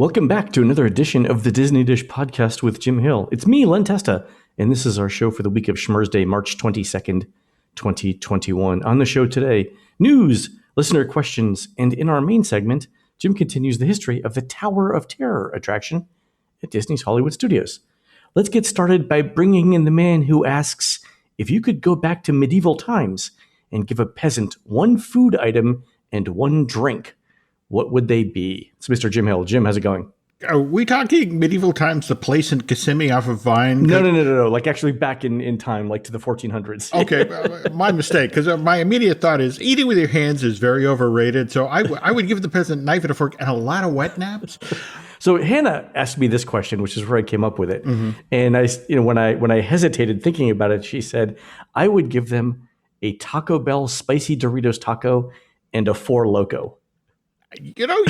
Welcome back to another edition of the Disney Dish podcast with Jim Hill. It's me, Len Testa, and this is our show for the week of Schmurz Day, March 22nd, 2021. On the show today, news, listener questions, and in our main segment, Jim continues the history of the Tower of Terror attraction at Disney's Hollywood Studios. Let's get started by bringing in the man who asks, if you could go back to medieval times and give a peasant one food item and one drink, what would they be? It's Mr. Jim Hill. Jim, how's it going? Are we talking medieval times, the place in Kissimmee off of Vine? No. Like actually back in time, like to the 1400s. Okay, my mistake, because my immediate thought is eating with your hands is very overrated. So I would give the peasant a knife and a fork and a lot of wet naps. So Hannah asked me this question, which is where I came up with it. Mm-hmm. And when I hesitated thinking about it, she said, I would give them a Taco Bell spicy Doritos taco and a Four Loko. You know,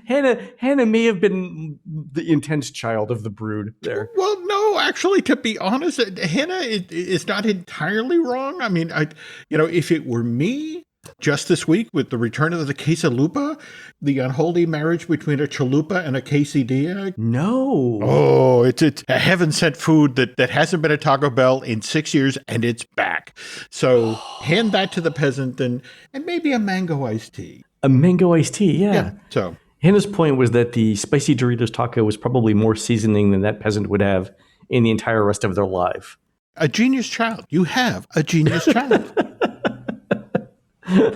Hannah may have been the intense child of the brood there. Well, no, actually, to be honest, Hannah is not entirely wrong. I mean, if it were me, just this week with the return of the quesalupa, the unholy marriage between a chalupa and a quesadilla. No. Oh, it's a heaven-sent food that hasn't been at Taco Bell in 6 years, and it's back. So hand that to the peasant and maybe a mango iced tea. A mango iced tea, Yeah, so Hannah's point was that the spicy Doritos taco was probably more seasoning than that peasant would have in the entire rest of their life. A genius child. You have a genius child.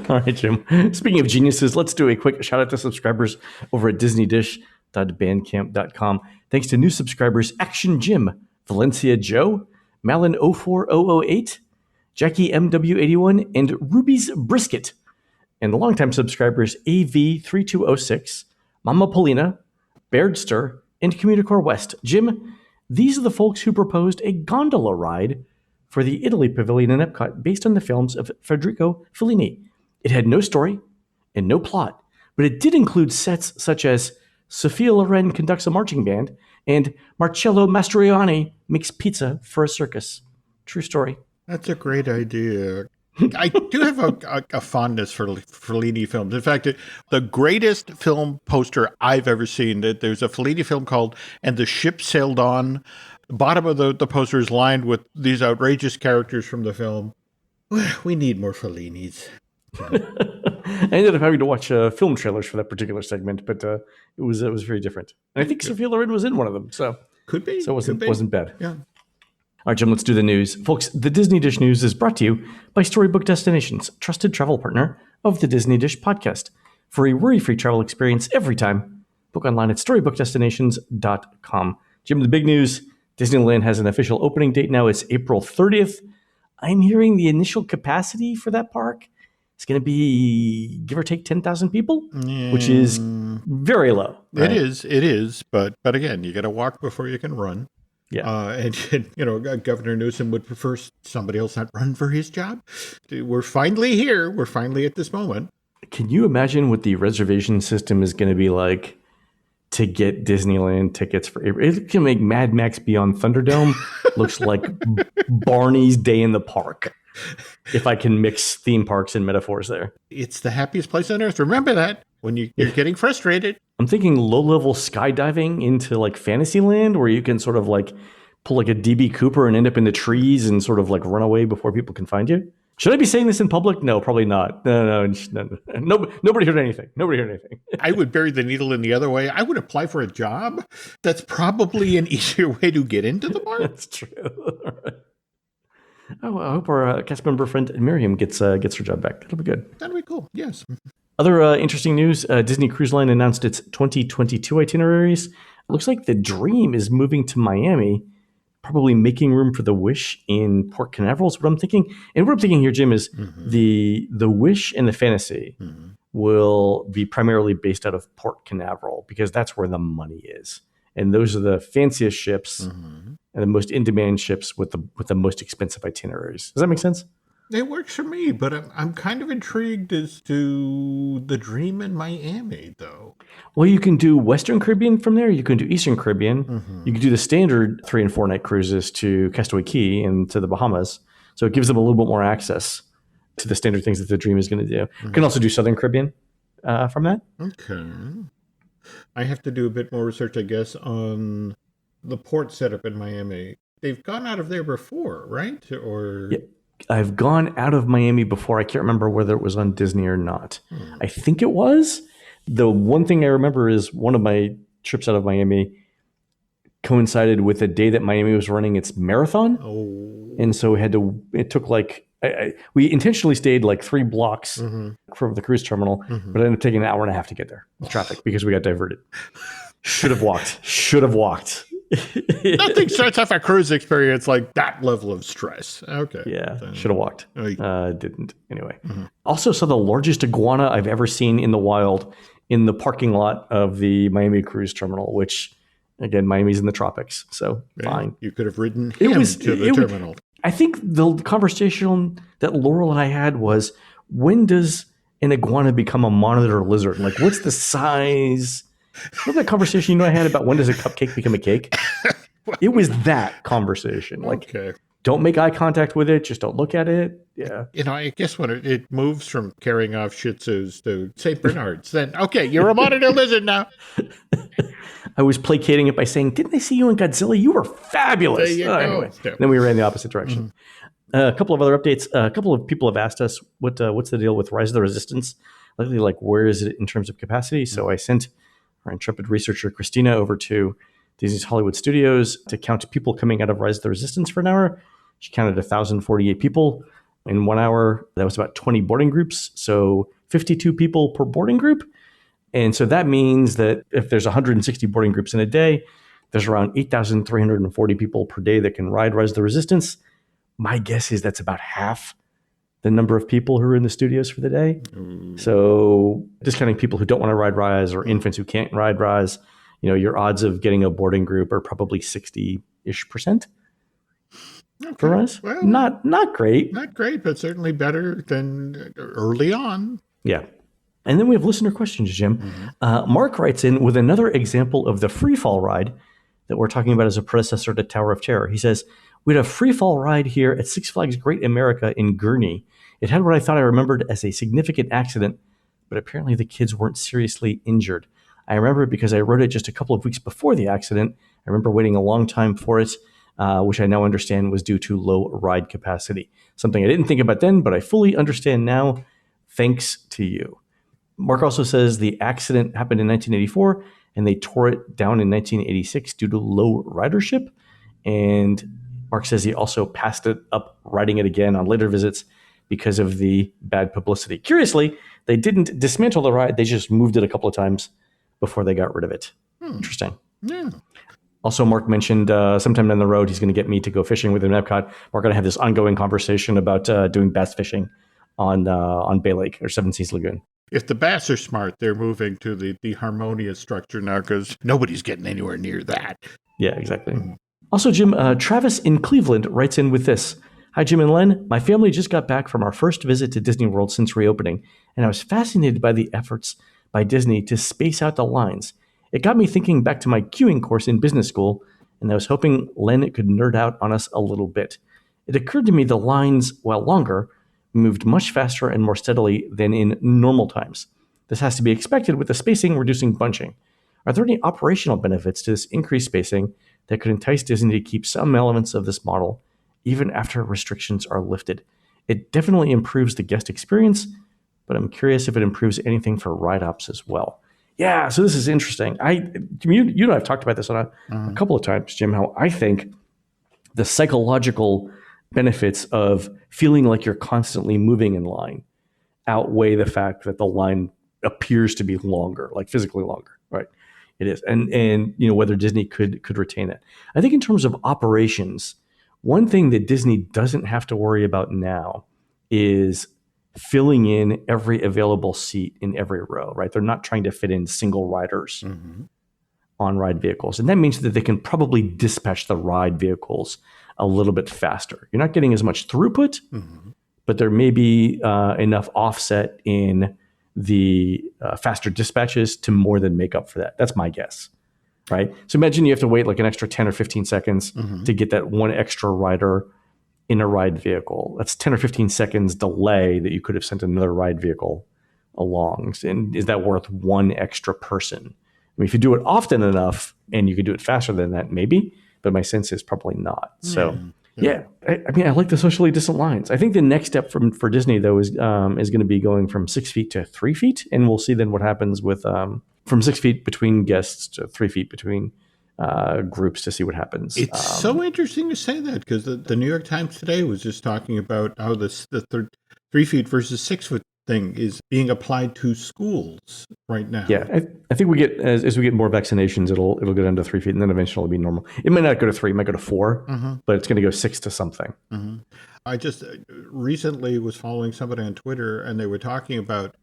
All right, Jim. Speaking of geniuses, let's do a quick shout out to subscribers over at disneydish.bandcamp.com. Thanks to new subscribers Action Jim, Valencia Joe, Malin 04008, Jackie MW81, and Ruby's Brisket. And the longtime subscribers AV3206, Mama Polina, Bairdster, and Communicore West. Jim, these are the folks who proposed a gondola ride for the Italy Pavilion in Epcot based on the films of Federico Fellini. It had no story and no plot, but it did include sets such as Sophia Loren conducts a marching band and Marcello Mastroianni makes pizza for a circus. True story. That's a great idea. I do have a fondness for Fellini films. In fact, the greatest film poster I've ever seen, there's a Fellini film called And the Ship Sailed On. The bottom of the poster is lined with these outrageous characters from the film. We need more Fellinis. I ended up having to watch film trailers for that particular segment, but it was very different. And I think Sophia Loren was in one of them, so could be. So it wasn't bad. Yeah. All right, Jim, let's do the news. Folks, the Disney Dish News is brought to you by Storybook Destinations, trusted travel partner of the Disney Dish podcast. For a worry-free travel experience every time, book online at storybookedestinations.com. Jim, the big news, Disneyland has an official opening date now. It's April 30th. I'm hearing the initial capacity for that park is going to be, give or take, 10,000 people, which is very low. Right? It is. But again, you got to walk before you can run. Yeah. And Governor Newsom would prefer somebody else not run for his job. We're finally here. We're finally at this moment. Can you imagine what the reservation system is going to be like to get Disneyland tickets for April? It can make Mad Max Beyond Thunderdome looks like Barney's Day in the Park. If I can mix theme parks and metaphors there. It's the happiest place on earth. Remember that when you're getting frustrated. I'm thinking low-level skydiving into like Fantasyland where you can sort of like pull like a DB Cooper and end up in the trees and sort of like run away before people can find you. Should I be saying this in public? No, probably not. No. Nobody heard anything. I would bury the needle in the other way. I would apply for a job. That's probably an easier way to get into the park. That's true. All right. Oh, I hope our cast member friend Miriam gets her job back. That'll be good. That'll be cool. Yes. Other interesting news, Disney Cruise Line announced its 2022 itineraries. It looks like the Dream is moving to Miami, probably making room for the Wish in Port Canaveral is what I'm thinking. And what I'm thinking here, Jim, is the Wish and the Fantasy will be primarily based out of Port Canaveral because that's where the money is. And those are the fanciest ships and the most in-demand ships with the most expensive itineraries. Does that make sense? It works for me, but I'm kind of intrigued as to the Dream in Miami, though. Well, you can do Western Caribbean from there. You can do Eastern Caribbean. You can do the standard 3 and 4 night cruises to Castaway Cay and to the Bahamas. So it gives them a little bit more access to the standard things that the Dream is going to do. You can also do Southern Caribbean from that. Okay. I have to do a bit more research, I guess, on the port setup in Miami. They've gone out of there before, right? Or Yeah, I've gone out of Miami before. I can't remember whether it was on Disney or not. I think it was. The one thing I remember is one of my trips out of Miami coincided with the day that Miami was running its marathon. oh, And so it took like, we intentionally stayed like 3 blocks from the cruise terminal, but it ended up taking an hour and a half to get there with traffic because we got diverted. Should have walked. nothing starts off a cruise experience like that level of stress. Okay. Yeah, Then- should have walked. Oh, Didn't. Anyway. Also saw the largest iguana I've ever seen in the wild in the parking lot of the Miami cruise terminal, which, again, Miami's in the tropics, so fine. You could have ridden him to the terminal. I think the conversation that Laurel and I had was, when does an iguana become a monitor lizard? Like, what's the size? Remember that conversation I had about when does a cupcake become a cake? It was that conversation. Like, Okay. don't make eye contact with it. Just don't look at it. Yeah. I guess when it moves from carrying off Shih Tzus to St. Bernards, then, okay, you're a monitor lizard now. I was placating it by saying, didn't I see you in Godzilla? You were fabulous. There you go. Anyway, Yeah. then we ran the opposite direction. A couple of other updates. A couple of people have asked us, what's the deal with Rise of the Resistance? Lately, like, where is it in terms of capacity? So I sent our intrepid researcher, Christina, over to Disney's Hollywood Studios to count people coming out of Rise of the Resistance for an hour. She counted 1,048 people in 1 hour. That was about 20 boarding groups. So 52 people per boarding group. And so that means that if there's 160 boarding groups in a day, there's around 8,340 people per day that can ride Rise of the Resistance. My guess is that's about half the number of people who are in the studios for the day. So discounting people who don't want to ride Rise or infants who can't ride Rise, your odds of getting a boarding group are probably 60-ish% for Rise. Well, not great. Not great, but certainly better than early on. Yeah. And then we have listener questions, Jim. Mark writes in with another example of the free fall ride that we're talking about as a predecessor to Tower of Terror. He says, we had a free fall ride here at Six Flags Great America in Gurnee. It had what I thought I remembered as a significant accident, but apparently the kids weren't seriously injured. I remember it because I rode it just a couple of weeks before the accident. I remember waiting a long time for it, which I now understand was due to low ride capacity. Something I didn't think about then, but I fully understand now. Thanks to you. Mark also says the accident happened in 1984 and they tore it down in 1986 due to low ridership. And Mark says he also passed it up riding it again on later visits because of the bad publicity. Curiously, they didn't dismantle the ride. They just moved it a couple of times before they got rid of it. Interesting. Yeah. Also, Mark mentioned sometime down the road, he's going to get me to go fishing with him in Epcot. We're going to have this ongoing conversation about doing bass fishing on Bay Lake or Seven Seas Lagoon. If the bass are smart, they're moving to the harmonious structure now because nobody's getting anywhere near that. Yeah, exactly. Also, Jim, Travis in Cleveland writes in with this. Hi, Jim and Len. My family just got back from our first visit to Disney World since reopening, and I was fascinated by the efforts by Disney to space out the lines. It got me thinking back to my queuing course in business school, and I was hoping Len could nerd out on us a little bit. It occurred to me the lines, while longer, moved much faster and more steadily than in normal times. This has to be expected with the spacing reducing bunching. Are there any operational benefits to this increased spacing that could entice Disney to keep some elements of this model even after restrictions are lifted? It definitely improves the guest experience, but I'm curious if it improves anything for ride ops as well. Yeah, so this is interesting. You and I have talked about this on a couple of times, Jim, how I think the psychological benefits of feeling like you're constantly moving in line outweigh the fact that the line appears to be longer, like physically longer, right? It is. And whether Disney could retain it. I think in terms of operations, one thing that Disney doesn't have to worry about now is filling in every available seat in every row, right? They're not trying to fit in single riders on ride vehicles. And that means that they can probably dispatch the ride vehicles a little bit faster. You're not getting as much throughput, but there may be enough offset in the faster dispatches to more than make up for that. That's my guess, right? So imagine you have to wait like an extra 10 or 15 seconds to get that one extra rider in a ride vehicle. That's 10 or 15 seconds delay that you could have sent another ride vehicle along. And is that worth one extra person mean, if you do it often enough and you could do it faster than that, maybe. But my sense is probably not. So, yeah. I mean, I like the socially distant lines. I think the next step for Disney, though, is going to be going from 6 feet to 3 feet. And we'll see then what happens with from 6 feet between guests to 3 feet between groups to see what happens. It's so interesting to say that, because the New York Times today was just talking about how the 3 feet versus 6 foot thing is being applied to schools right now. Yeah, I think we get as we get more vaccinations, it'll go down to 3 feet, and then eventually it'll be normal. It might not go to 3, it might go to 4, but it's going to go 6 to something. I just recently was following somebody on Twitter, and they were talking about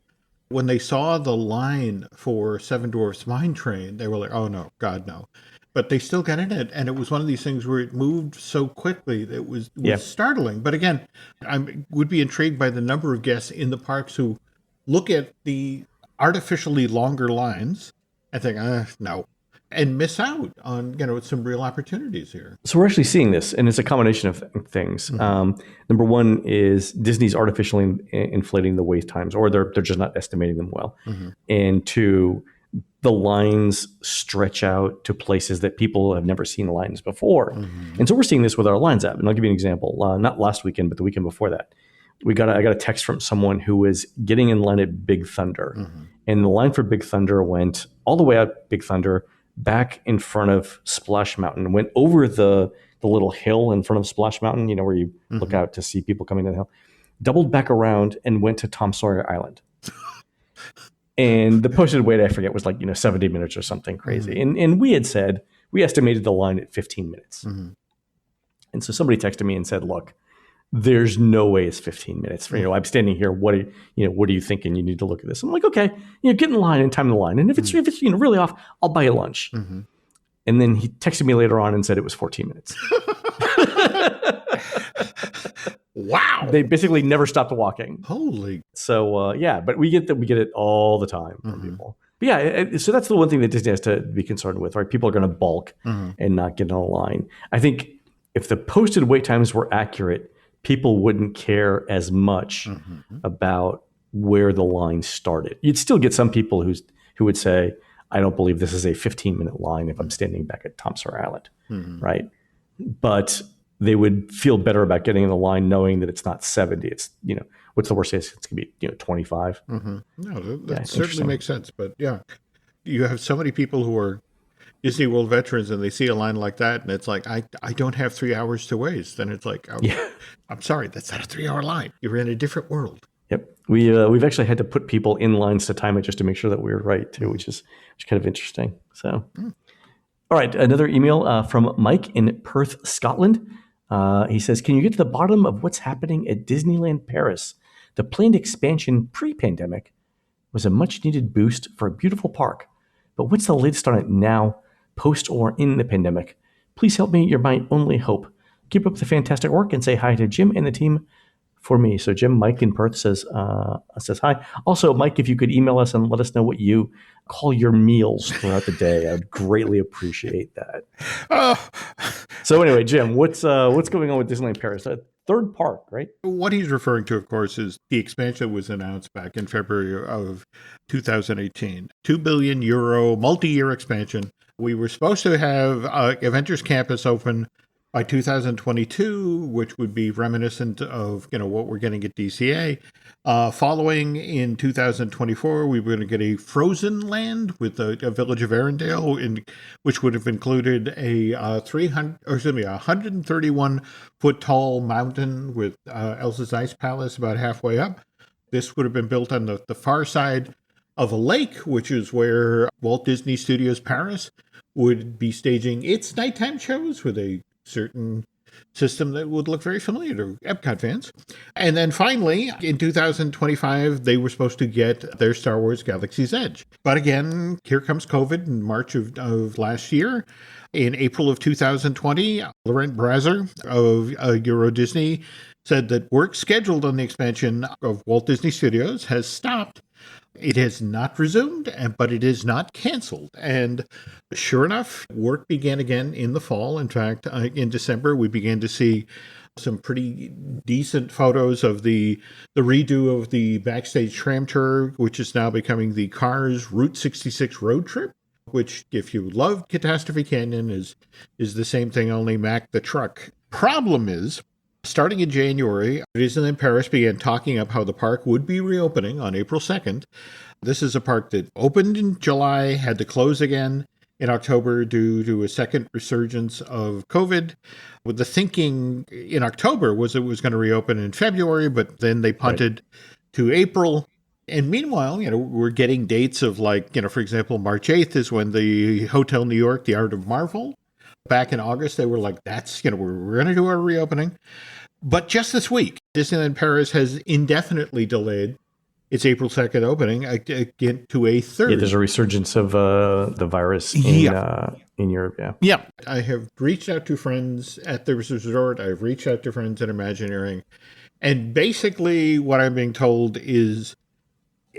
when they saw the line for Seven Dwarfs Mine Train, they were like, "Oh no, God no!" But they still got in it, and it was one of these things where it moved so quickly that it was startling. But again, I would be intrigued by the number of guests in the parks who look at the artificially longer lines and think, no, and miss out on some real opportunities here. So we're actually seeing this, and it's a combination of things. Number one is Disney's artificially inflating the wait times, or they're just not estimating them well. And two, the lines stretch out to places that people have never seen lines before. And so we're seeing this with our Lines app. And I'll give you an example. Not last weekend, but the weekend before that. I got a text from someone who was getting in line at Big Thunder. And the line for Big Thunder went all the way out Big Thunder, back in front of Splash Mountain, went over the little hill in front of Splash Mountain, where you look out to see people coming down the hill, doubled back around and went to Tom Sawyer Island. And the posted wait, I forget, was like 70 minutes or something crazy. And we had said, we estimated the line at 15 minutes. And so somebody texted me and said, look, there's no way it's 15 minutes. I'm standing here. What are you thinking? You need to look at this. I'm like, okay, get in line and time the line. And if it's really off, I'll buy you lunch. And then he texted me later on and said it was 14 minutes. Wow. They basically never stopped walking. Holy. So but we get it all the time from people. But yeah, so that's the one thing that Disney has to be concerned with, right? People are going to bulk and not get in a line. I think if the posted wait times were accurate, people wouldn't care as much about where the line started. You'd still get some people who would say, I don't believe this is a 15-minute line if I'm standing back at Tom Sawyer Island, right? But they would feel better about getting in the line knowing that it's not 70. It's, what's the worst case? It's going to be, 25. No, that certainly makes sense. But yeah, you have so many people who are Disney World veterans and they see a line like that and it's like, I don't have 3 hours to waste. Then it's like, I'm sorry, that's not a 3-hour line. You're in a different world. Yep. We've actually had to put people in lines to time it just to make sure that we were right too, which is kind of interesting. So, all right. Another email from Mike in Perth, Scotland. He says, can you get to the bottom of what's happening at Disneyland Paris? The planned expansion pre-pandemic was a much needed boost for a beautiful park. But what's the latest on it now, post or in the pandemic? Please help me. You're my only hope. Keep up the fantastic work and say hi to Jim and the team for me. So Jim, Mike in Perth says hi. Also, Mike, if you could email us and let us know what you call your meals throughout the day, I'd greatly appreciate that. So anyway, Jim, what's going on with Disneyland Paris? Third park, right? What he's referring to, of course, is the expansion that was announced back in February of 2018. €2 billion multi-year expansion. We were supposed to have Avengers Campus open by 2022, which would be reminiscent of what we're getting at DCA. Following in 2024, we were going to get a Frozen Land with a Village of Arendelle, which would have included a 131-foot tall mountain with Elsa's Ice Palace about halfway up. This would have been built on the far side of a lake, which is where Walt Disney Studios Paris would be staging its nighttime shows with a certain system that would look very familiar to Epcot fans. And then finally, in 2025, they were supposed to get their Star Wars Galaxy's Edge. But again, here comes COVID in March of last year. In April of 2020, Laurent Brazer of Euro Disney said that work scheduled on the expansion of Walt Disney Studios has stopped. It has not resumed, but it is not canceled. And sure enough, work began again in the fall. In fact, in December, we began to see some pretty decent photos of the redo of the backstage tram tour, which is now becoming the Cars Route 66 road trip. which, if you love Catastrophe Canyon, is the same thing, only Mac the truck. Problem is, starting in January, Disneyland Paris began talking up how the park would be reopening on April 2nd. This is a park that opened in July, had to close again in October due to a second resurgence of COVID. With the thinking in October was it was going to reopen in February, but then they punted to April. And meanwhile, we're getting dates of for example, March 8th is when the Hotel New York, The Art of Marvel. Back in August, they were like, that's, we're going to do our reopening. But just this week, Disneyland Paris has indefinitely delayed its April 2nd opening again to a third. Yeah, there's a resurgence of the virus in Europe. Yeah. I have reached out to friends at the resort. I've reached out to friends at Imagineering. And basically what I'm being told is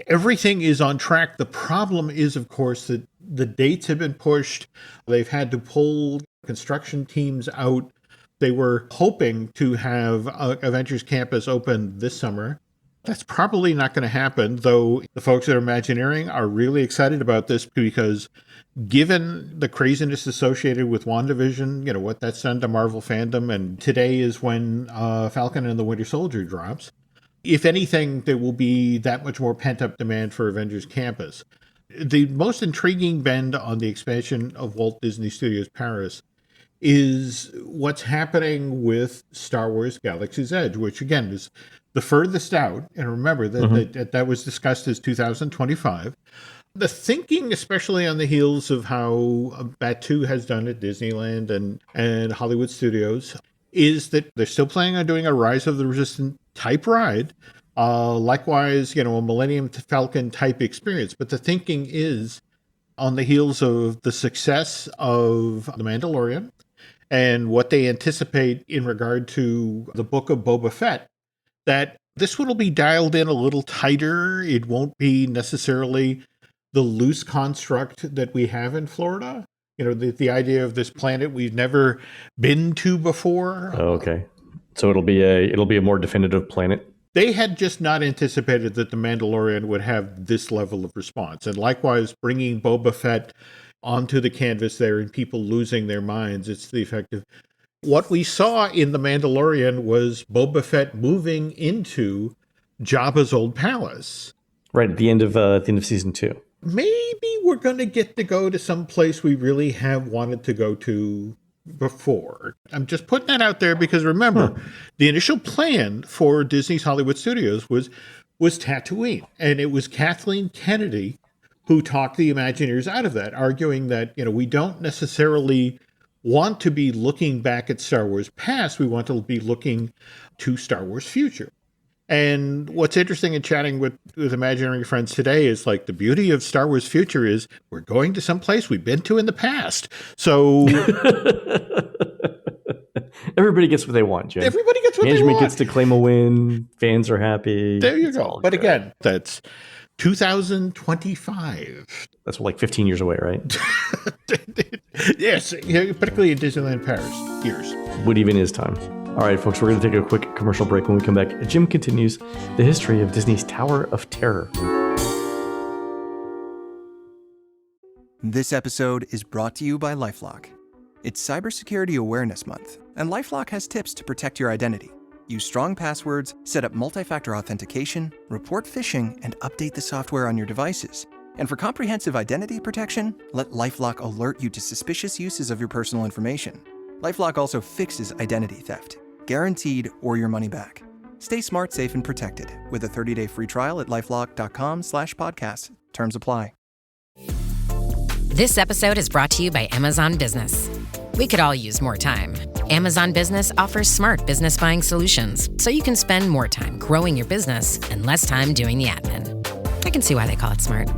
everything is on track. The problem is, of course, that the dates have been pushed. They've had to pull construction teams out. They were hoping to have Avengers Campus open this summer. That's probably not going to happen, though the folks at Imagineering are really excited about this because given the craziness associated with WandaVision, what that's done to Marvel fandom, and today is when Falcon and the Winter Soldier drops, if anything, there will be that much more pent-up demand for Avengers Campus. The most intriguing bend on the expansion of Walt Disney Studios Paris is what's happening with Star Wars Galaxy's Edge, which again is the furthest out. And remember that was discussed as 2025. The thinking, especially on the heels of how Batu has done at Disneyland and Hollywood Studios, is that they're still planning on doing a Rise of the Resistance type ride. Likewise, a Millennium Falcon type experience. But the thinking is on the heels of the success of The Mandalorian and what they anticipate in regard to the book of Boba Fett, that this one will be dialed in a little tighter. It won't be necessarily the loose construct that we have in Florida. The idea of this planet we've never been to before. Oh, okay. So it'll be a more definitive planet. They had just not anticipated that The Mandalorian would have this level of response. And likewise, bringing Boba Fett onto the canvas there and people losing their minds, it's the effect of what we saw in The Mandalorian was Boba Fett moving into Jabba's old palace. Right, at the end of season 2. Maybe we're going to get to go to some place we really have wanted to go to before. I'm just putting that out there because remember, the initial plan for Disney's Hollywood Studios was Tatooine. And it was Kathleen Kennedy who talked the Imagineers out of that, arguing that, we don't necessarily want to be looking back at Star Wars past. We want to be looking to Star Wars future. And what's interesting in chatting with Imagineering friends today is the beauty of Star Wars future is we're going to some place we've been to in the past. So everybody gets what they want, Jim. Everybody gets what they want. Management gets to claim a win. Fans are happy. There you go. But again, that's 2025. That's 15 years away, right? Yes, particularly in Disneyland Paris. Years. What even is time? All right, folks, we're going to take a quick commercial break. When we come back, Jim continues the history of Disney's Tower of Terror. This episode is brought to you by LifeLock. It's Cybersecurity Awareness Month, and LifeLock has tips to protect your identity. Use strong passwords, set up multi-factor authentication, report phishing, and update the software on your devices. And for comprehensive identity protection, let LifeLock alert you to suspicious uses of your personal information. LifeLock also fixes identity theft, guaranteed or your money back. Stay smart, safe, and protected with a 30-day free trial at LifeLock.com/podcast. Terms apply. This episode is brought to you by Amazon Business. We could all use more time. Amazon Business offers smart business buying solutions so you can spend more time growing your business and less time doing the admin. I can see why they call it smart.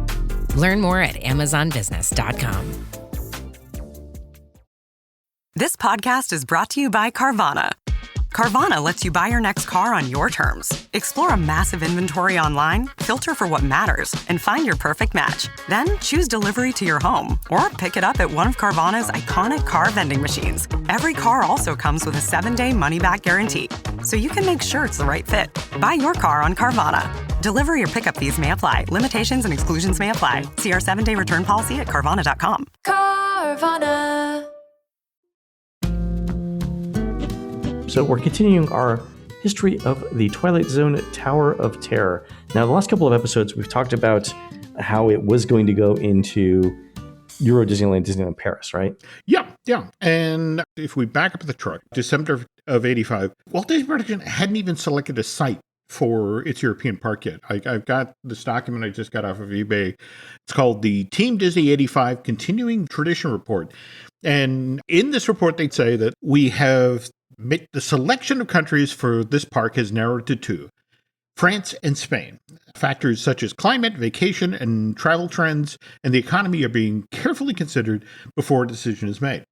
Learn more at amazonbusiness.com. This podcast is brought to you by Carvana. Carvana lets you buy your next car on your terms. Explore a massive inventory online, filter for what matters, and find your perfect match. Then choose delivery to your home or pick it up at one of Carvana's iconic car vending machines. Every car also comes with a 7-day money-back guarantee, so you can make sure it's the right fit. Buy your car on Carvana. Delivery or pickup fees may apply. Limitations and exclusions may apply. See our 7-day return policy at Carvana.com. Carvana. So we're continuing our history of the Twilight Zone Tower of Terror. Now, the last couple of episodes, we've talked about how it was going to go into Euro Disneyland, Disneyland Paris, right? Yeah. And if we back up the truck, December of 85, Walt Disney Production hadn't even selected a site for its European park yet. I've got this document I just got off of eBay. It's called the Team Disney 85 Continuing Tradition Report. And in this report, they'd say that we have the selection of countries for this park has narrowed to 2, France and Spain. Factors such as climate, vacation, and travel trends and the economy are being carefully considered before a decision is made.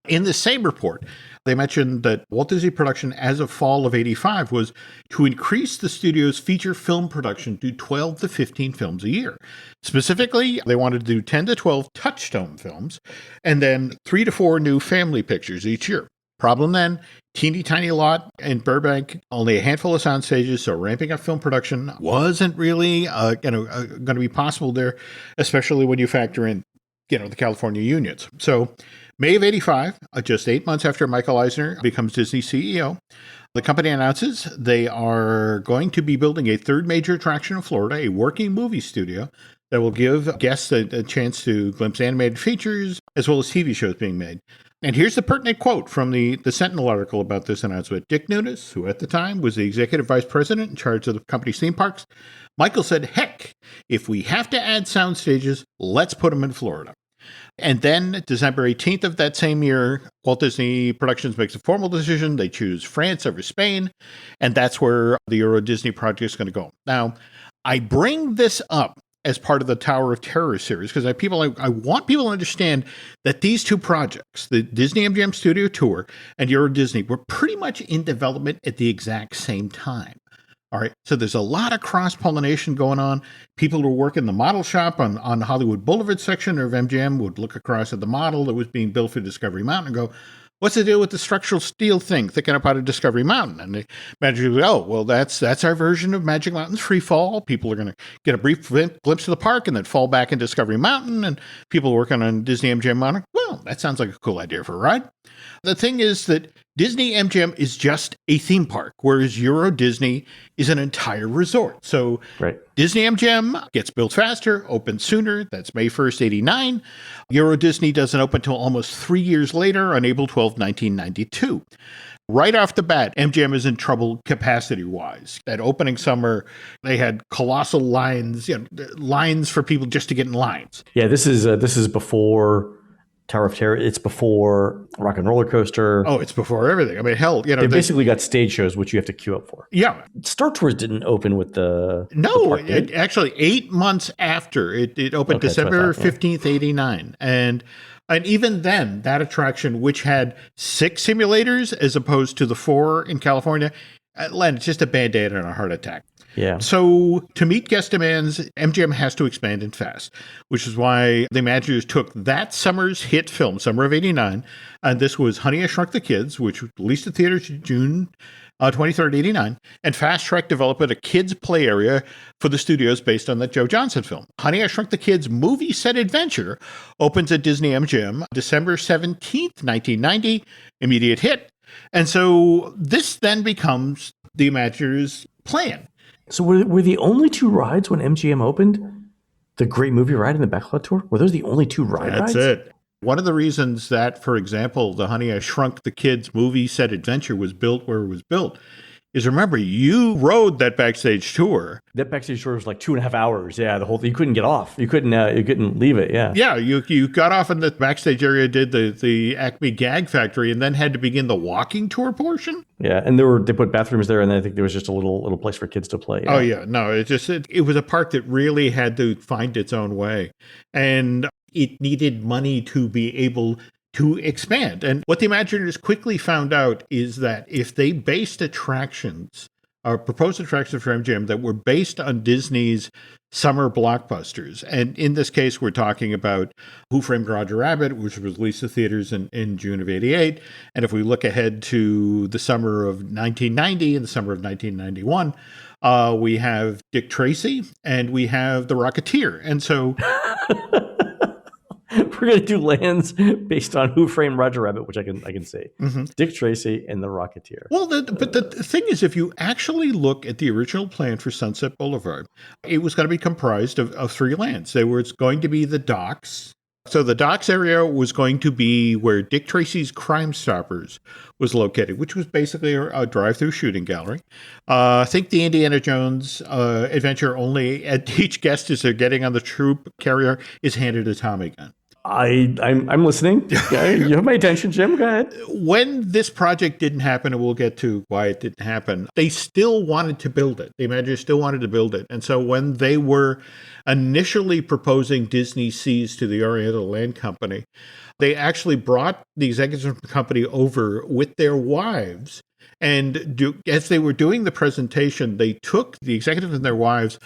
In the same report, they mentioned that Walt Disney Production, as of fall of 85, was to increase the studio's feature film production to 12 to 15 films a year. Specifically, they wanted to do 10 to 12 touchstone films and then 3 to 4 new family pictures each year. Problem then, teeny tiny lot in Burbank, only a handful of sound stages, so ramping up film production wasn't really going to be possible there, especially when you factor in the California unions. So May of 85, just 8 months after Michael Eisner becomes Disney CEO, the company announces they are going to be building a third major attraction in Florida, a working movie studio that will give guests a chance to glimpse animated features as well as TV shows being made. And here's the pertinent quote from the Sentinel article about this announcement. Dick Nunes, who at the time was the executive vice president in charge of the company's theme parks, Michael said, heck, if we have to add sound stages, let's put them in Florida. And then December 18th of that same year, Walt Disney Productions makes a formal decision. They choose France over Spain, and that's where the Euro Disney project is going to go. Now, I bring this up as part of the Tower of Terror series because I want people to understand that these two projects, the Disney MGM Studio Tour and Euro Disney, were pretty much in development at the exact same time. All right, so there's a lot of cross-pollination going on. People who work in the model shop on Hollywood Boulevard section of MGM would look across at the model that was being built for Discovery Mountain and go, what's the deal with the structural steel thing thickening up out of Discovery Mountain? And they imagine, oh, well, that's our version of Magic Mountain's free fall. People are going to get a brief glimpse of the park and then fall back in Discovery Mountain. And people working on Disney MGM Mountain, well, that sounds like a cool idea for a ride. The thing is that Disney MGM is just a theme park, whereas Euro Disney is an entire resort. So right. Disney MGM gets built faster, opens sooner. That's May 1st, 89. Euro Disney doesn't open until almost 3 years later on April 12, 1992. Right off the bat, MGM is in trouble capacity-wise. That opening summer, they had colossal lines, lines for people just to get in lines. Yeah, this is before Tower of Terror. It's before Rock and Roller Coaster. Oh, it's before everything. I mean, hell, they basically got stage shows, which you have to queue up for. Yeah. Star Tours didn't open with the park, actually 8 months after it opened, December 15th, 89. And even then, that attraction, which had 6 simulators as opposed to the 4 in California, Len, it's just a Band-Aid and a heart attack. Yeah. So to meet guest demands, MGM has to expand and fast, which is why the Imagineers took that summer's hit film, summer of 89, and this was Honey, I Shrunk the Kids, which released in theaters June 23rd, 89, and Fast Track developed a kids' play area for the studios based on that Joe Johnson film. Honey, I Shrunk the Kids movie set adventure opens at Disney MGM December 17th, 1990, immediate hit. And so this then becomes the Imagineers' plan. So were the only 2 rides when MGM opened the Great Movie Ride and the Backlot Tour? Were those the only 2 rides? That's it. One of the reasons that, for example, the Honey, I Shrunk the Kids movie set adventure was built where it was built is, remember, you rode that backstage tour. That backstage tour was like 2.5 hours. Yeah, the whole thing. You couldn't get off. You couldn't leave it. Yeah. Yeah, you got off in the backstage area, did the Acme Gag Factory, and then had to begin the walking tour portion. Yeah, and they put bathrooms there, and I think there was just a little place for kids to play. Yeah. Oh yeah, no, it was a park that really had to find its own way, and it needed money to be able to expand. And what the Imagineers quickly found out is that if they based attractions, or proposed attractions for MGM that were based on Disney's summer blockbusters, and in this case, we're talking about Who Framed Roger Rabbit, which was released to theaters in June of 88. And if we look ahead to the summer of 1990 and the summer of 1991, we have Dick Tracy, and we have The Rocketeer. And so we're going to do lands based on Who Framed Roger Rabbit, which I can say. Dick Tracy and The Rocketeer. Well, but the thing is, if you actually look at the original plan for Sunset Boulevard, it was going to be comprised of three lands. There was going to be the docks. So the docks area was going to be where Dick Tracy's Crime Stoppers was located, which was basically a drive-through shooting gallery. Think the Indiana Jones adventure, only at each guest as they're getting on the troop carrier is handed a Tommy gun. I'm listening. You have my attention, Jim. Go ahead. When this project didn't happen, and we'll get to why it didn't happen, they still wanted to build it. The Imagineers still wanted to build it. And so when they were initially proposing Disney Seas to the Oriental Land Company, they actually brought the executives of the company over with their wives. And as they were doing the presentation, they took the executives and their wives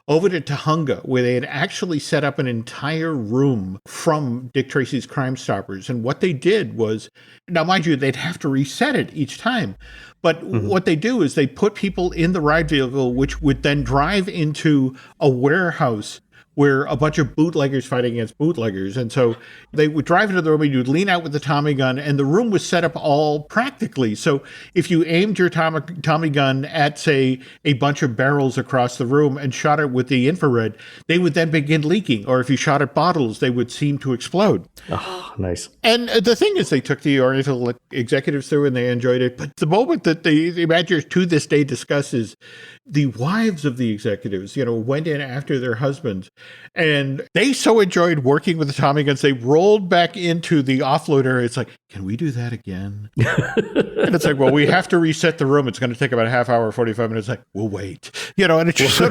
over to Tahunga, where they had actually set up an entire room from Dick Tracy's Crime Stoppers. And what they did was, now mind you, they'd have to reset it each time. But what they do is they put people in the ride vehicle, which would then drive into a warehouse where a bunch of bootleggers fighting against bootleggers. And so they would drive into the room, and you'd lean out with the Tommy gun, and the room was set up all practically. So if you aimed your Tommy gun at, say, a bunch of barrels across the room and shot it with the infrared, they would then begin leaking. Or if you shot at bottles, they would seem to explode. Oh, nice. And the thing is, they took the Oriental executives through and they enjoyed it. But the moment that the Imagineers to this day discusses, the wives of the executives, went in after their husbands. And they so enjoyed working with the Tommy guns, they rolled back into the offload area. It's like, can we do that again? And it's like, well, we have to reset the room. It's going to take about a half hour, 45 minutes. Like, we'll wait. And it's just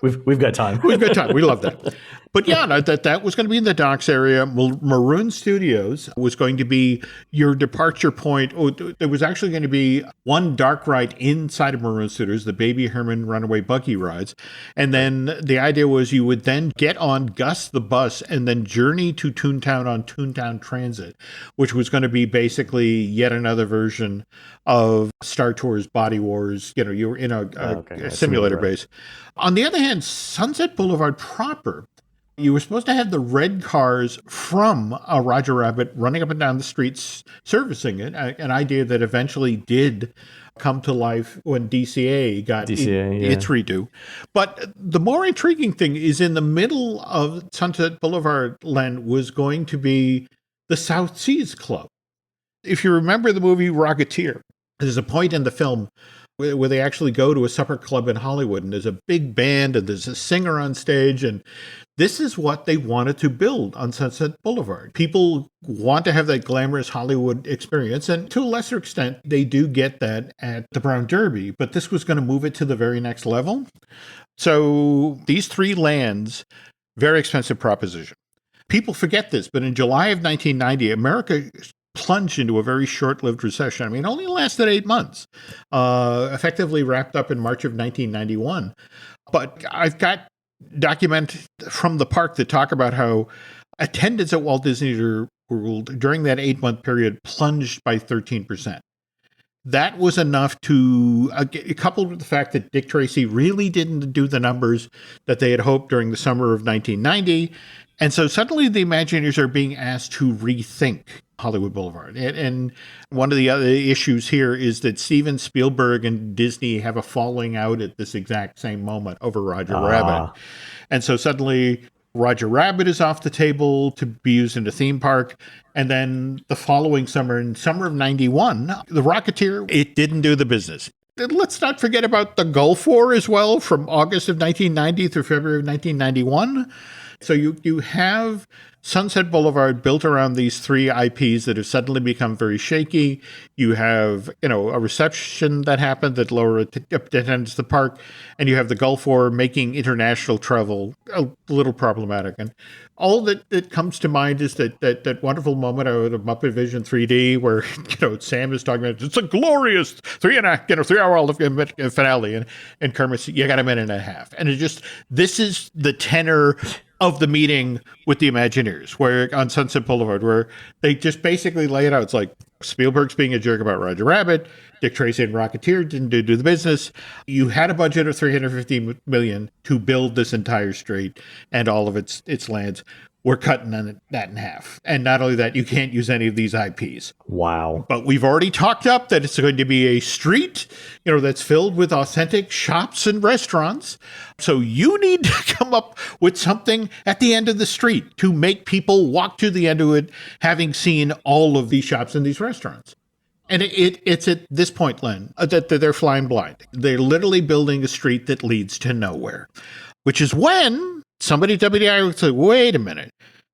We've got time. We've got time. We love that. But yeah, that was going to be in the docks area. Maroon Studios was going to be your departure point. Oh, there was actually going to be one dark ride inside of Maroon Studios, the Baby Herman Runaway Buggy rides. And then the idea was you would then get on Gus the bus and then journey to Toontown on Toontown Transit, which was going to be basically yet another version of Star Tours Body Wars. You were in a simulator base. On the other hand, Sunset Boulevard proper, you were supposed to have the red cars from Roger Rabbit running up and down the streets servicing it, an idea that eventually did come to life when DCA got its redo. But the more intriguing thing is in the middle of Sunset Boulevard, Len, was going to be the South Seas Club. If you remember the movie Rocketeer, there's a point in the film where they actually go to a supper club in Hollywood, and there's a big band and there's a singer on stage, and this is what they wanted to build on Sunset Boulevard. People want to have that glamorous Hollywood experience, and to a lesser extent, they do get that at the Brown Derby, but this was going to move it to the very next level. So these three lands, very expensive proposition. People forget this, but in July of 1990, America plunged into a very short-lived recession. I mean, it only lasted 8 months, effectively wrapped up in March of 1991. But I've got documents from the park that talk about how attendance at Walt Disney World during that 8-month period plunged by 13%. That was enough to, coupled with the fact that Dick Tracy really didn't do the numbers that they had hoped during the summer of 1990. And so suddenly the Imagineers are being asked to rethink Hollywood Boulevard. And one of the other issues here is that Steven Spielberg and Disney have a falling out at this exact same moment over Roger Rabbit. And so suddenly Roger Rabbit is off the table to be used in a theme park. And then the following summer, in summer of 91, The Rocketeer, it didn't do the business. Let's not forget about the Gulf War as well, from August of 1990 through February of 1991. So you have Sunset Boulevard built around these three IPs that have suddenly become very shaky. You have, a reception that happened that lowered attendance to the park, and you have the Gulf War making international travel a little problematic. And all that comes to mind is that wonderful moment out of Muppet Vision 3D where, Sam is talking about, it's a glorious 3 hour finale. And Kermit says, you got a minute and a half. And this is the tenor of the meeting with the Imagineers, where on Sunset Boulevard, where they just basically lay it out. It's like Spielberg's being a jerk about Roger Rabbit. Dick Tracy and Rocketeer didn't do the business. You had a budget of $350 million to build this entire street and all of its lands. We're cutting that in half. And not only that, you can't use any of these IPs. Wow. But we've already talked up that it's going to be a street, that's filled with authentic shops and restaurants. So you need to come up with something at the end of the street to make people walk to the end of it, having seen all of these shops and these restaurants. And it's at this point, Len, that they're flying blind. They're literally building a street that leads to nowhere, which is when somebody at WDI would say, wait a minute,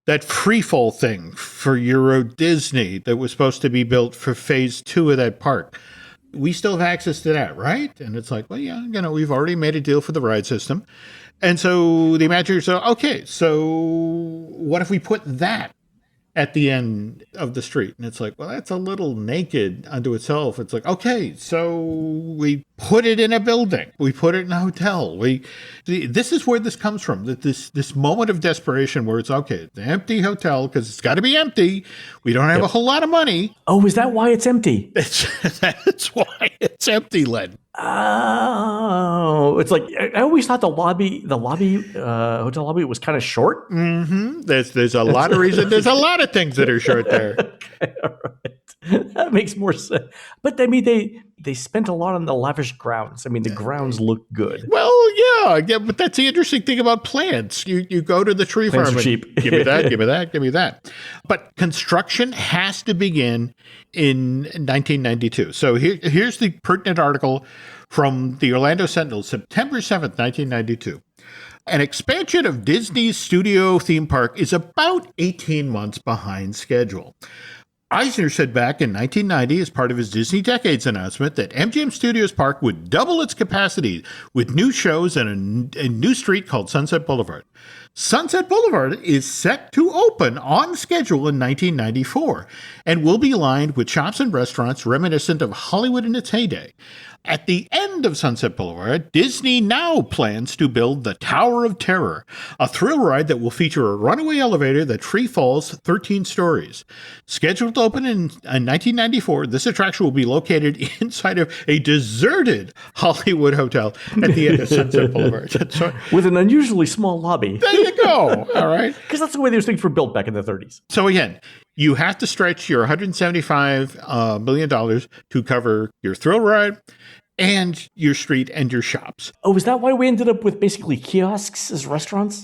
that freefall thing for Euro Disney that was supposed to be built for phase 2 of that park, we still have access to that, right? And it's like, well, yeah, we've already made a deal for the ride system. And so the Imagineers said, okay, so what if we put that at the end of the street? And it's like, well, that's a little naked unto itself. It's like, okay, so we put it in a building. We put it in a hotel. This is where this comes from, that this moment of desperation where it's, okay, it's an empty hotel because it's got to be empty. We don't have a whole lot of money. Oh, is that why it's empty? That's why it's empty, Len. Oh, it's like, I always thought the hotel lobby was kind of short. Mm-hmm. There's a lot of reasons. There's a lot of things that are short there. Okay, all right. That makes more sense. But I mean, they spent a lot on the lavish grounds. I mean, the grounds look good. Well, yeah, but that's the interesting thing about plants. You go to the tree Plants farm are and cheap. give me that, give me that, give me that. But construction has to begin in 1992. So here's the pertinent article from the Orlando Sentinel, September 7th, 1992. An expansion of Disney's studio theme park is about 18 months behind schedule. Eisner said back in 1990 as part of his Disney Decades announcement that MGM Studios Park would double its capacity with new shows and a new street called Sunset Boulevard. Sunset Boulevard is set to open on schedule in 1994 and will be lined with shops and restaurants reminiscent of Hollywood in its heyday. At the end of Sunset Boulevard, Disney now plans to build the Tower of Terror, a thrill ride that will feature a runaway elevator that free falls 13 stories. Scheduled to open in 1994, this attraction will be located inside of a deserted Hollywood hotel at the end of Sunset Boulevard. With an unusually small lobby. There you go. All right. Because that's the way those things were built back in the 30s. So again, you have to stretch your $175 million to cover your thrill ride and your street and your shops. Oh, is that why we ended up with basically kiosks as restaurants?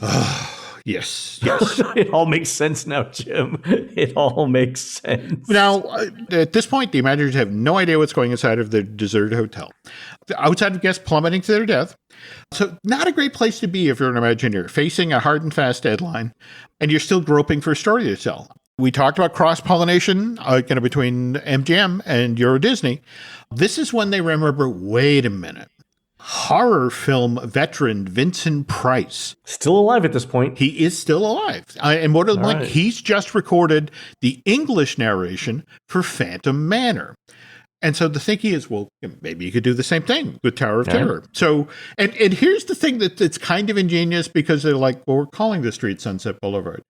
Yes. It all makes sense now, Jim. It all makes sense. Now, at this point, the Imagineers have no idea what's going inside of the deserted hotel. Outside of guests plummeting to their death. So not a great place to be if you're an Imagineer, facing a hard and fast deadline, and you're still groping for a story to tell. We talked about cross-pollination between MGM and Euro Disney. This is when they remember, wait a minute. Horror film veteran Vincent Price. Still alive at this point. He is still alive. And more than likely, he's just recorded the English narration for Phantom Manor. And so the thinking is, well, maybe you could do the same thing with Tower of Terror. So, and here's the thing that's kind of ingenious, because they're like, well, we're calling the street Sunset Boulevard.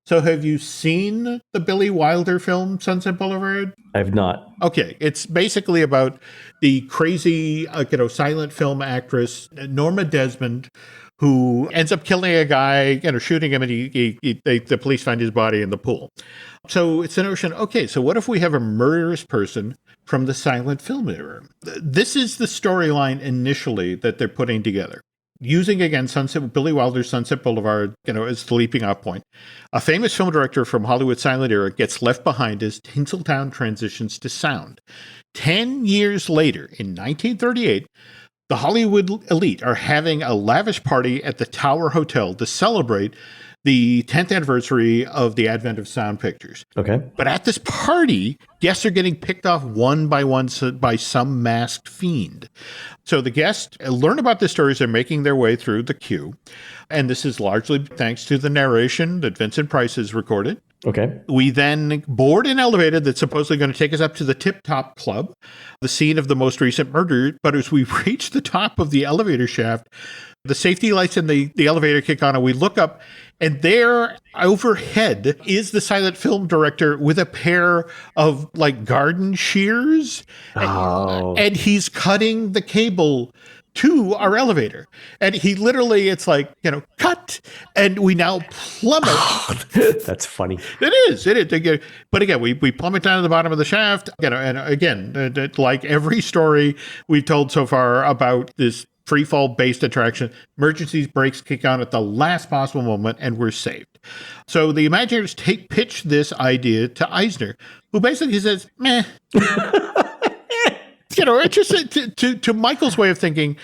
So have you seen the Billy Wilder film, Sunset Boulevard? I have not. Okay. It's basically about the crazy, silent film actress, Norma Desmond, who ends up killing a guy, shooting him, and the police find his body in the pool. So it's the notion, okay, so what if we have a murderous person from the silent film era? This is the storyline initially that they're putting together. Using, again, Billy Wilder's Sunset Boulevard, as the leaping off point. A famous film director from Hollywood silent era gets left behind as Tinseltown transitions to sound. 10 years later, in 1938, the Hollywood elite are having a lavish party at the Tower Hotel to celebrate the 10th anniversary of the advent of sound pictures. Okay. But at this party, guests are getting picked off one by one by some masked fiend. So the guests learn about the stories. They're making their way through the queue. And this is largely thanks to the narration that Vincent Price has recorded. Okay. We then board an elevator that's supposedly going to take us up to the Tip Top Club, the scene of the most recent murder. But as we reach the top of the elevator shaft, The safety lights in the elevator kick on, and we look up, and there overhead is the silent film director with a pair of like garden shears. Oh. And he's cutting the cable to our elevator. And he literally, it's like, cut. And we now plummet. That's funny. It is. But again, we plummet down to the bottom of the shaft. And again, like every story we've told so far about this free fall based attraction, emergency brakes kick on at the last possible moment, and we're saved. So the Imagineers pitch this idea to Eisner, who basically says, meh. It's just to Michael's way of thinking,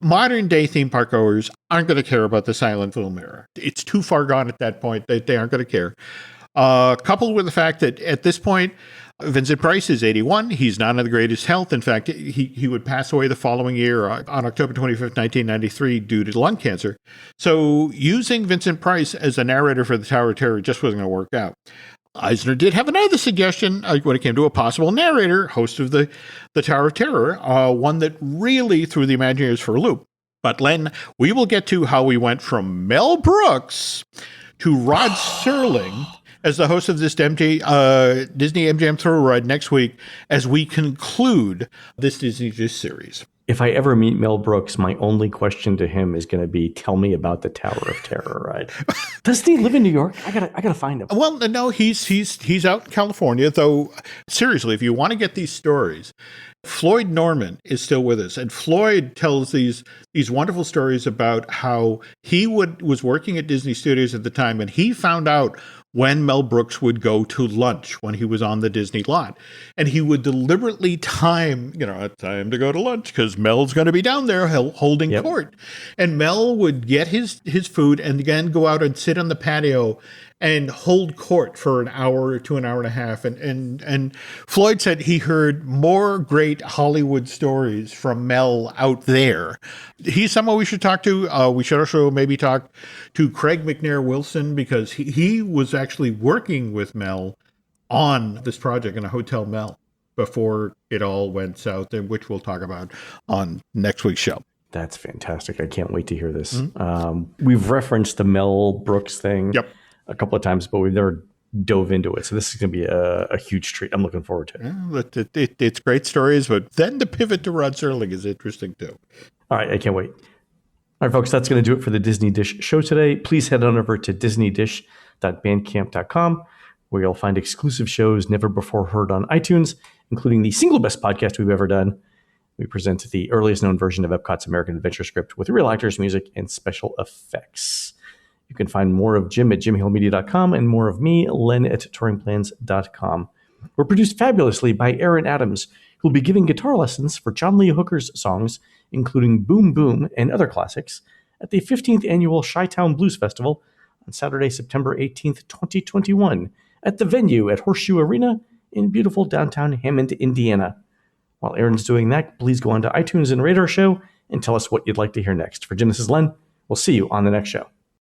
modern day theme park goers aren't going to care about the silent film era. It's too far gone at that point that they aren't going to care. Coupled with the fact that at this point, Vincent Price is 81. He's not in the greatest health. In fact, he would pass away the following year on October 25th, 1993, due to lung cancer. So using Vincent Price as a narrator for the Tower of Terror just wasn't going to work out. Eisner did have another suggestion when it came to a possible narrator, host of the Tower of Terror, one that really threw the Imagineers for a loop. But Len, we will get to how we went from Mel Brooks to Rod Serling as the host of this Disney MGM Thrill Ride next week as we conclude this Disney Dish series. If I ever meet Mel Brooks, my only question to him is going to be, tell me about the Tower of Terror ride. Doesn't he live in New York? I gotta find him. Well, no, he's out in California, though. Seriously, if you want to get these stories, Floyd Norman is still with us, and Floyd tells these wonderful stories about how he was working at Disney Studios at the time, and he found out when Mel Brooks would go to lunch when he was on the Disney lot. And he would deliberately time to go to lunch because Mel's going to be down there holding court. And Mel would get his food and again go out and sit on the patio and hold court for an hour to an hour and a half. And Floyd said he heard more great Hollywood stories from Mel out there. He's someone we should talk to. We should also maybe talk to Craig McNair Wilson because he was actually working with Mel on this project in a Hotel Mel before it all went south, which we'll talk about on next week's show. That's fantastic. I can't wait to hear this. We've referenced the Mel Brooks thing a couple of times, but we've never dove into it. So this is going to be a huge treat. I'm looking forward to it. It's great stories, but then the pivot to Rod Serling is interesting too. All right, I can't wait. All right, folks, that's going to do it for the Disney Dish show today. Please head on over to disneydish.bandcamp.com, where you'll find exclusive shows never before heard on iTunes, including the single best podcast we've ever done. We present the earliest known version of Epcot's American Adventure script with real actors, music, and special effects. You can find more of Jim at jimhillmedia.com and more of me, Len, at touringplans.com. We're produced fabulously by Aaron Adams, who will be giving guitar lessons for John Lee Hooker's songs, including Boom Boom and other classics, at the 15th Annual Chi-Town Blues Festival on Saturday, September 18th, 2021, at the venue at Horseshoe Arena in beautiful downtown Hammond, Indiana. While Aaron's doing that, please go on to iTunes and rate our show and tell us what you'd like to hear next. For Jim, this is Len. We'll see you on the next show.